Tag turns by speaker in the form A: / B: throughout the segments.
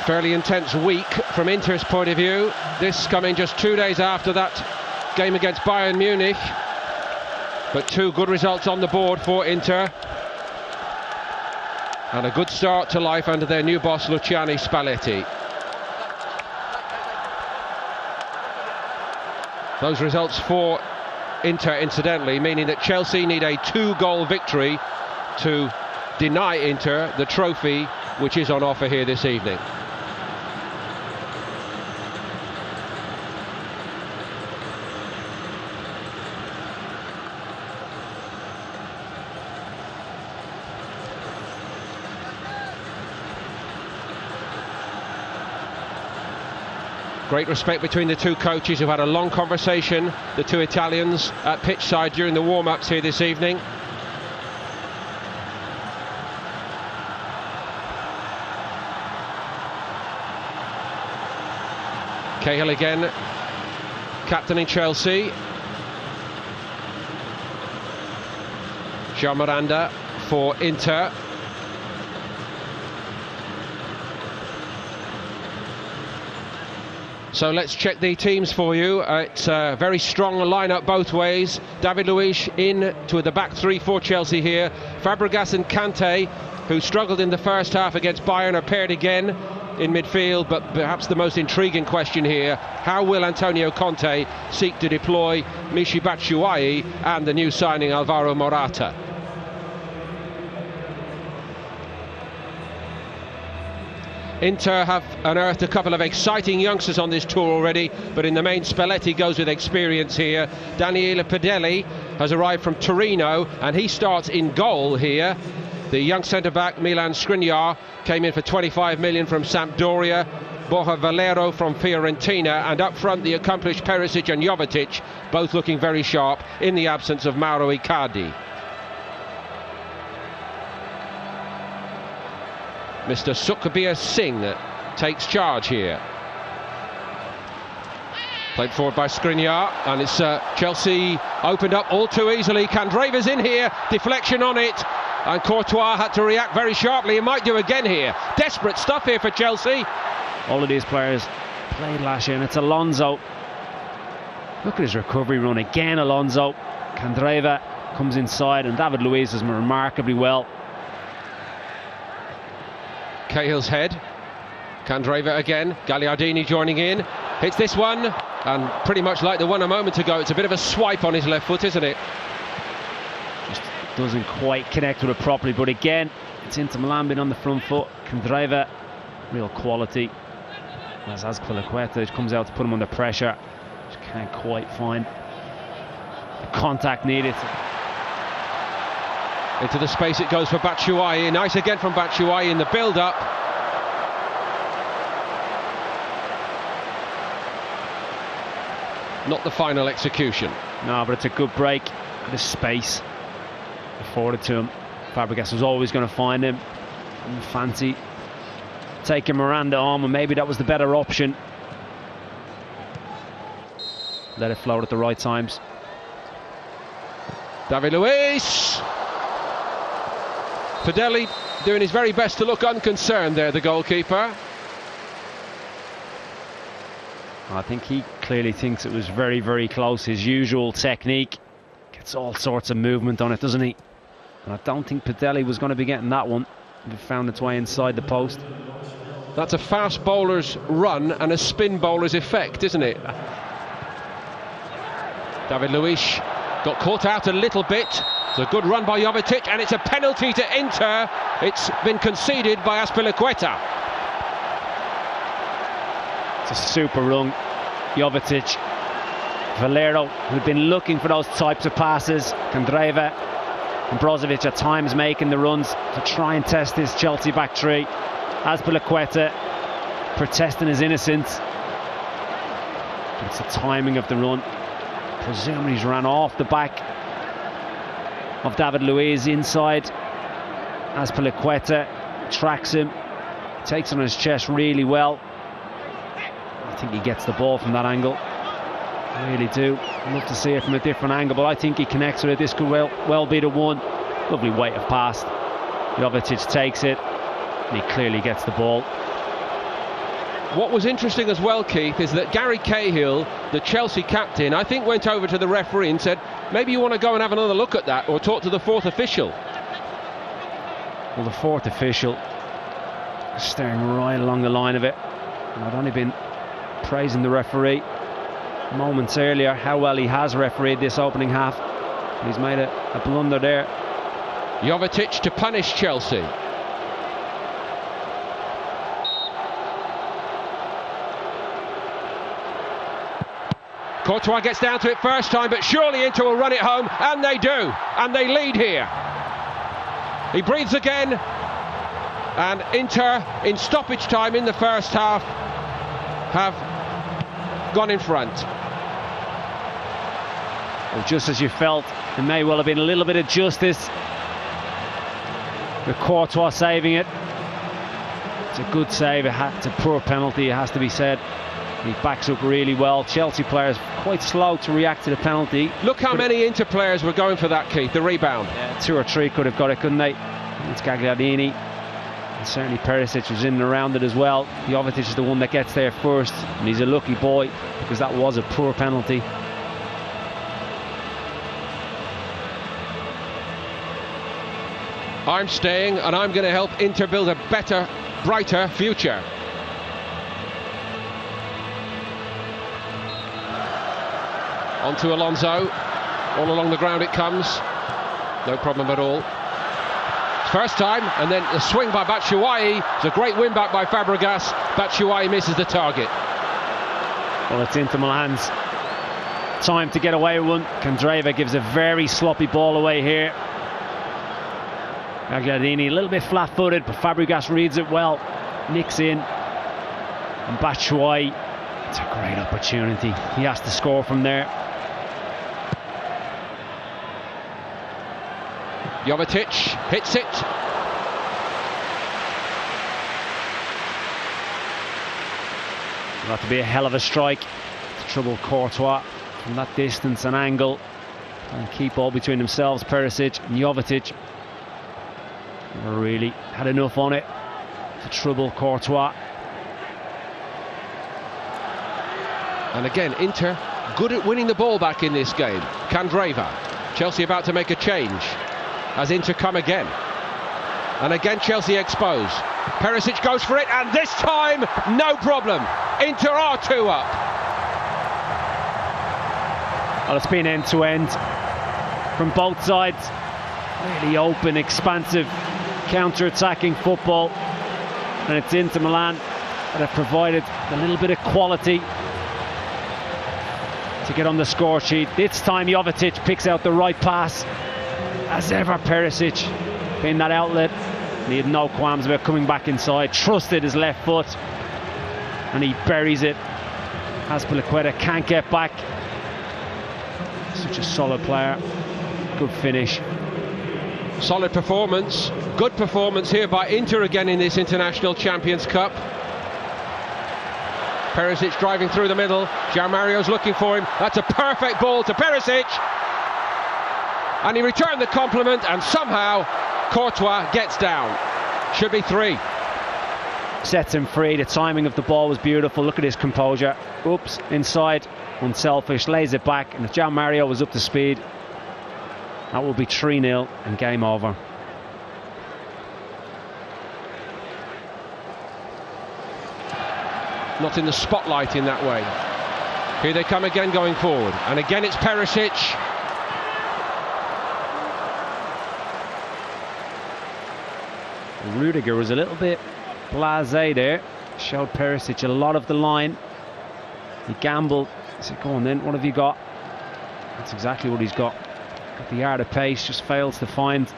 A: Fairly intense week from Inter's point of view. This coming just 2 days after that game against Bayern Munich. But 2 good results on the board for Inter. And a good start to life under their new boss, Luciano Spalletti. Those results for Inter, incidentally, meaning that Chelsea need a 2-goal victory to deny Inter the trophy which is on offer here this evening. Great respect between the two coaches, who've had a long conversation, the two Italians, at pitch side during the warm-ups here this evening. Cahill again, captaining Chelsea. Jean Miranda for Inter. So let's check the teams for you. It's a very strong lineup both ways. David Luiz in to the back three for Chelsea here. Fabregas and Kante, who struggled in the first half against Bayern, are paired again in midfield. But perhaps the most intriguing question here, how will Antonio Conte seek to deploy Michy Batshuayi and the new signing Alvaro Morata? Inter have unearthed a couple of exciting youngsters on this tour already, but in the main Spalletti goes with experience here. Daniele Pedelli has arrived from Torino and he starts in goal here. The young centre-back Milan Skriniar came in for 25 million from Sampdoria. Borja Valero from Fiorentina, and up front the accomplished Perisic and Jovetic, both looking very sharp in the absence of Mauro Icardi. Mr. Sukhbir Singh takes charge here. Played forward by Skriniar, and it's Chelsea opened up all too easily. Candreva's in here, deflection on it, and Courtois had to react very sharply. He might do again here. Desperate stuff here for Chelsea.
B: All of these players played last year, and it's Alonso. Look at his recovery run again, Alonso. Candreva comes inside, and David Luiz does remarkably well.
A: Cahill's head, Candreva again, Gagliardini joining in, hits this one, and pretty much like the one a moment ago, it's a bit of a swipe on his left foot, isn't it?
B: Just doesn't quite connect with it properly, but again, it's Inter Milan being on the front foot. Candreva, real quality. As Azpilicueta comes out to put him under pressure, just can't quite find the contact needed.
A: Into the space it goes for Batshuayi. Nice again from Batshuayi in the build-up. Not the final execution.
B: No, but it's a good break. The space afforded to him. Fabregas was always going to find him. And fancy taking Miranda on, and maybe that was the better option. Let it float at the right times.
A: David Luiz. Pedelli doing his very best to look unconcerned there, the goalkeeper.
B: I think he clearly thinks it was very, very close. His usual technique, gets all sorts of movement on it, doesn't he? And I don't think Pedelli was going to be getting that one. It found its way inside the post.
A: That's a fast bowler's run and a spin bowler's effect, isn't it? David Luiz got caught out a little bit. It's a good run by Jovetic, and it's a penalty to Inter. It's been conceded by Azpilicueta.
B: It's a super run. Jovetic, Valero, who've been looking for those types of passes. Candreva and Brozovic at times making the runs to try and test this Chelsea back three. Azpilicueta protesting his innocence. It's the timing of the run. Presumably he's ran off the back of David Luiz inside. Azpilicueta tracks him, takes it on his chest really well. I think he gets the ball from that angle. I really do. I'd love to see it from a different angle, but I think he connects with it. This could well be the one. Lovely weight of pass. Jovetic takes it, and he clearly gets the ball.
A: What was interesting as well, Keith, is that Gary Cahill, the Chelsea captain, I think went over to the referee and said, maybe you want to go and have another look at that, or talk to the fourth official.
B: Well, the fourth official staring right along the line of it, and I'd only been praising the referee moments earlier, how well he has refereed this opening half. He's made a blunder there.
A: Jovetic to punish Chelsea. Courtois gets down to it first time, but surely Inter will run it home, and they do, and they lead here. He breathes again, and Inter, in stoppage time in the first half, have gone in front.
B: Well, just as you felt, there may well have been a little bit of justice with Courtois saving it. It's a good save, it's a poor penalty, it has to be said. He backs up really well. Chelsea players quite slow to react to the penalty.
A: Look how many Inter players were going for that, Keith, the rebound.
B: Yeah, 2 or 3 could have got it, couldn't they? It's Gagliardini. And certainly Perisic was in and around it as well. Jovetic is the one that gets there first, and he's a lucky boy because that was a poor penalty.
A: I'm staying, and I'm going to help Inter build a better, brighter future. Onto Alonso, all along the ground it comes, no problem at all. First time, and then a swing by Batshuayi. It's a great win back by Fabregas. Batshuayi misses the target.
B: Well, it's Inter Milan's time to get away with one. Candreva gives a very sloppy ball away here. Gagliardini a little bit flat-footed, but Fabregas reads it well, nicks in, and Batshuayi, it's a great opportunity. He has to score from there.
A: Jovetic hits it.
B: It'll have to be a hell of a strike to trouble Courtois from that distance and angle, and keep all between themselves. Perisic and Jovetic never really had enough on it to trouble Courtois.
A: And again, Inter good at winning the ball back in this game. Candreva. Chelsea about to make a change as Inter come again. And again Chelsea exposed. Perisic goes for it, and this time no problem. Inter are 2 up.
B: Well, it's been end to end from both sides. Really open, expansive, counter-attacking football, and it's Inter Milan that have provided a little bit of quality to get on the score sheet. This time Jovetic picks out the right pass. As ever, Perisic being that outlet, and he had no qualms about coming back inside, trusted his left foot, and he buries it. Azpilicueta can't get back. Such a solid player. Good finish.
A: Solid performance, good performance here by Inter again in this International Champions Cup. Perisic driving through the middle, João Mario's looking for him. That's a perfect ball to Perisic, and he returned the compliment, and somehow Courtois gets down. Should be 3.
B: Sets him free. The timing of the ball was beautiful. Look at his composure. Oops, inside, unselfish, lays it back, and if João Mario was up to speed, that will be 3-0 and game over.
A: Not in the spotlight in that way. Here they come again going forward, and again it's Perisic.
B: Rudiger was a little bit blasé there, showed Perisic a lot of the line. He gambled. He said, go on then, what have you got? That's exactly what he's got. Got the yard of pace, just fails to find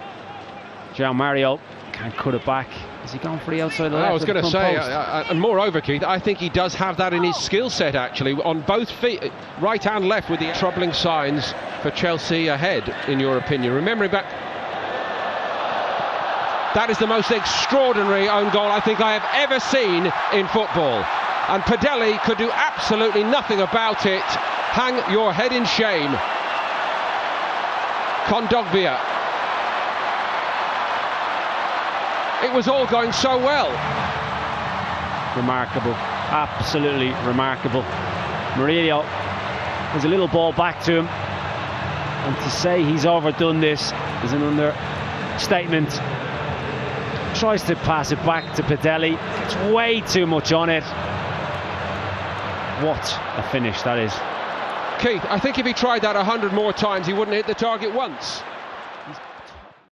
B: João Mario. Can't cut it back. Is he going for the outside of the left?
A: I was going to say, and moreover, Keith, I think he does have that in his skill set actually, on both feet, right and left, with the troubling signs for Chelsea ahead, in your opinion. Remembering back, that is the most extraordinary own goal I think I have ever seen in football. And Padelli could do absolutely nothing about it. Hang your head in shame. Kondogbia. It was all going so well.
B: Remarkable. Absolutely remarkable. Murillo has a little ball back to him, and to say he's overdone this is an understatement. Tries to pass it back to Padelli, gets way too much on it. What a finish that is.
A: Keith, I think if he tried that 100 more times, he wouldn't hit the target once.